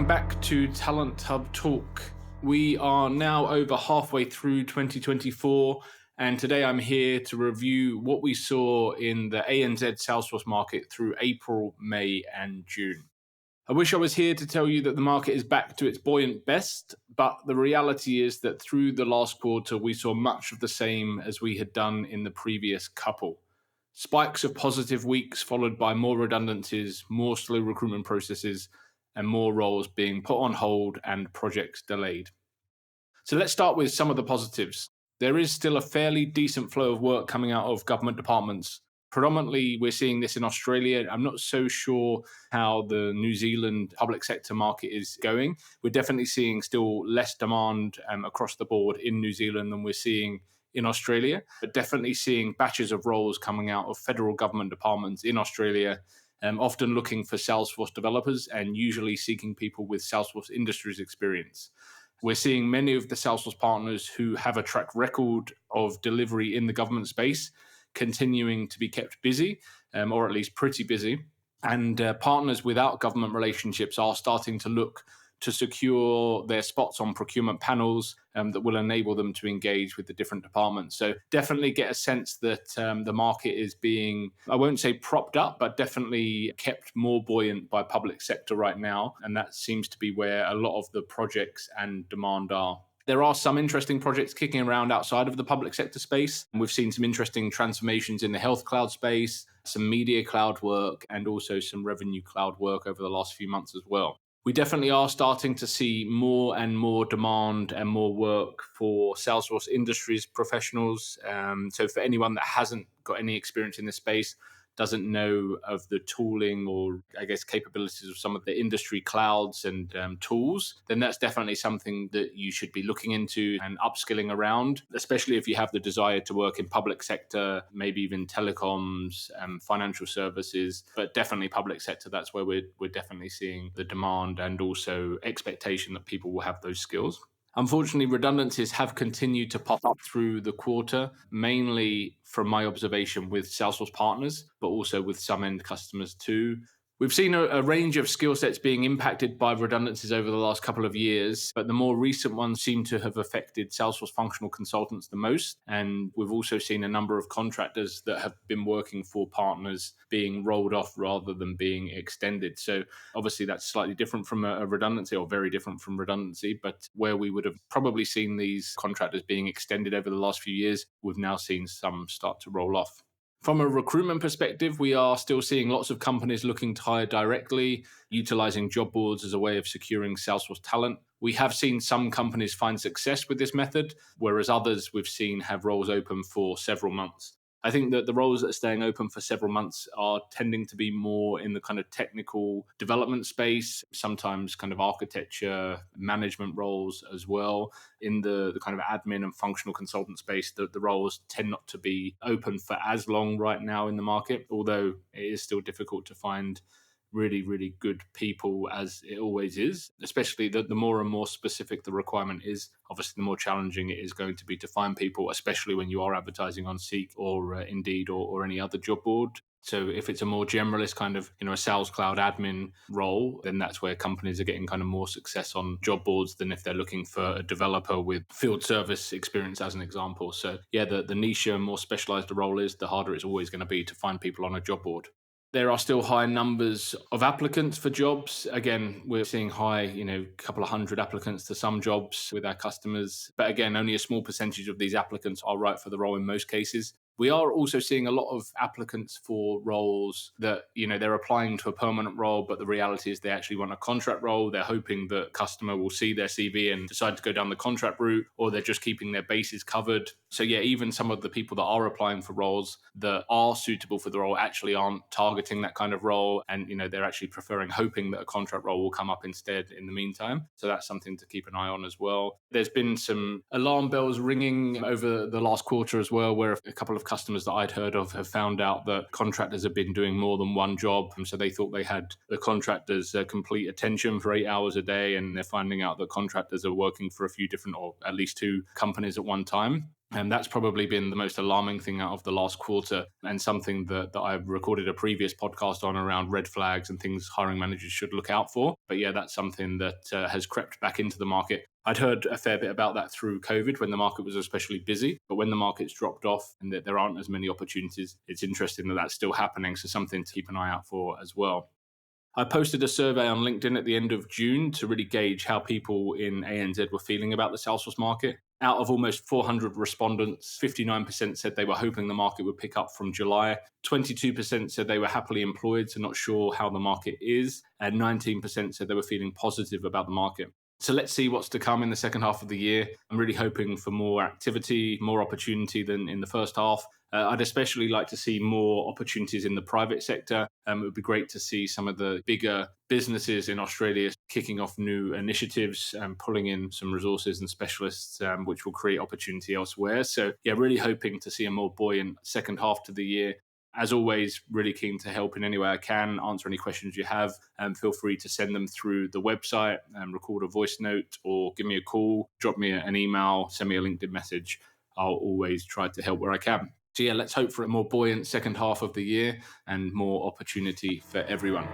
Welcome back to Talent Hub Talk. We are now over halfway through 2024, and today I'm here to review what we saw in the ANZ Salesforce market through April, May, and June. I wish I was here to tell you that the market is back to its buoyant best, but the reality is that through the last quarter, we saw much of the same as we had done in the previous couple. Spikes of positive weeks followed by more redundancies, more slow recruitment processes, and more roles being put on hold and projects delayed. So let's start with some of the positives. There is still a fairly decent flow of work coming out of government departments. Predominantly, we're seeing this in Australia. I'm not so sure how the New Zealand public sector market is going. We're definitely seeing still less demand across the board in New Zealand than we're seeing in Australia, but definitely seeing batches of roles coming out of federal government departments in Australia, often looking for Salesforce developers and usually seeking people with Salesforce Industries experience. We're seeing many of the Salesforce partners who have a track record of delivery in the government space continuing to be kept busy, or at least pretty busy. And partners without government relationships are starting to look to secure their spots on procurement panels that will enable them to engage with the different departments. So definitely get a sense that the market is being, I won't say propped up, but definitely kept more buoyant by public sector right now. And that seems to be where a lot of the projects and demand are. There are some interesting projects kicking around outside of the public sector space. We've seen some interesting transformations in the health cloud space, some media cloud work, and also some revenue cloud work over the last few months as well. We definitely are starting to see more and more demand and more work for Salesforce Industries professionals. So for anyone that hasn't got any experience in this space, doesn't know of the tooling or I guess capabilities of some of the industry clouds and tools, then that's definitely something that you should be looking into and upskilling around, especially if you have the desire to work in public sector, maybe even telecoms, financial services, but definitely public sector. That's where we're definitely seeing the demand and also expectation that people will have those skills. Unfortunately, redundancies have continued to pop up through the quarter, mainly from my observation with Salesforce partners, but also with some end customers too. We've seen a range of skill sets being impacted by redundancies over the last couple of years, but the more recent ones seem to have affected Salesforce functional consultants the most. And we've also seen a number of contractors that have been working for partners being rolled off rather than being extended. So obviously that's slightly different from a redundancy, or very different from redundancy, but where we would have probably seen these contractors being extended over the last few years, we've now seen some start to roll off. From a recruitment perspective, we are still seeing lots of companies looking to hire directly, utilizing job boards as a way of securing Salesforce talent. We have seen some companies find success with this method, whereas others we've seen have roles open for several months. I think that the roles that are staying open for several months are tending to be more in the kind of technical development space, sometimes kind of architecture, management roles as well. In the kind of admin and functional consultant space, the roles tend not to be open for as long right now in the market, although it is still difficult to find really, really good people, as it always is, especially the more and more specific the requirement is. Obviously, the more challenging it is going to be to find people, especially when you are advertising on Seek or Indeed or any other job board. So if it's a more generalist kind of, a sales cloud admin role, then that's where companies are getting kind of more success on job boards than if they're looking for a developer with field service experience, as an example. So yeah, the niche and more specialized the role is, the harder it's always going to be to find people on a job board. There are still high numbers of applicants for jobs. Again, we're seeing high, couple of hundred applicants to some jobs with our customers. But again, only a small percentage of these applicants are right for the role in most cases. We are also seeing a lot of applicants for roles that, they're applying to a permanent role, but the reality is they actually want a contract role. They're hoping that customer will see their CV and decide to go down the contract route, or they're just keeping their bases covered. So yeah, even some of the people that are applying for roles that are suitable for the role actually aren't targeting that kind of role. And, they're actually hoping that a contract role will come up instead in the meantime. So that's something to keep an eye on as well. There's been some alarm bells ringing over the last quarter as well, where a couple of customers that I'd heard of have found out that contractors have been doing more than one job. And so they thought they had the contractors' complete attention for 8 hours a day. And they're finding out that contractors are working for a few different, or at least two companies at one time. And that's probably been the most alarming thing out of the last quarter, and something that I've recorded a previous podcast on around red flags and things hiring managers should look out for. But yeah, that's something that has crept back into the market. I'd heard a fair bit about that through COVID when the market was especially busy. But when the market's dropped off and that there aren't as many opportunities, it's interesting that that's still happening. So something to keep an eye out for as well. I posted a survey on LinkedIn at the end of June to really gauge how people in ANZ were feeling about the Salesforce market. Out of almost 400 respondents, 59% said they were hoping the market would pick up from July. 22% said they were happily employed, so not sure how the market is. And 19% said they were feeling positive about the market. So let's see what's to come in the second half of the year. I'm really hoping for more activity, more opportunity than in the first half. I'd especially like to see more opportunities in the private sector. It would be great to see some of the bigger businesses in Australia kicking off new initiatives and pulling in some resources and specialists, which will create opportunity elsewhere. So, yeah, really hoping to see a more buoyant second half to the year. As always, really keen to help in any way I can, answer any questions you have. Feel free to send them through the website, record a voice note, or give me a call, drop me an email, send me a LinkedIn message. I'll always try to help where I can. So yeah, let's hope for a more buoyant second half of the year and more opportunity for everyone.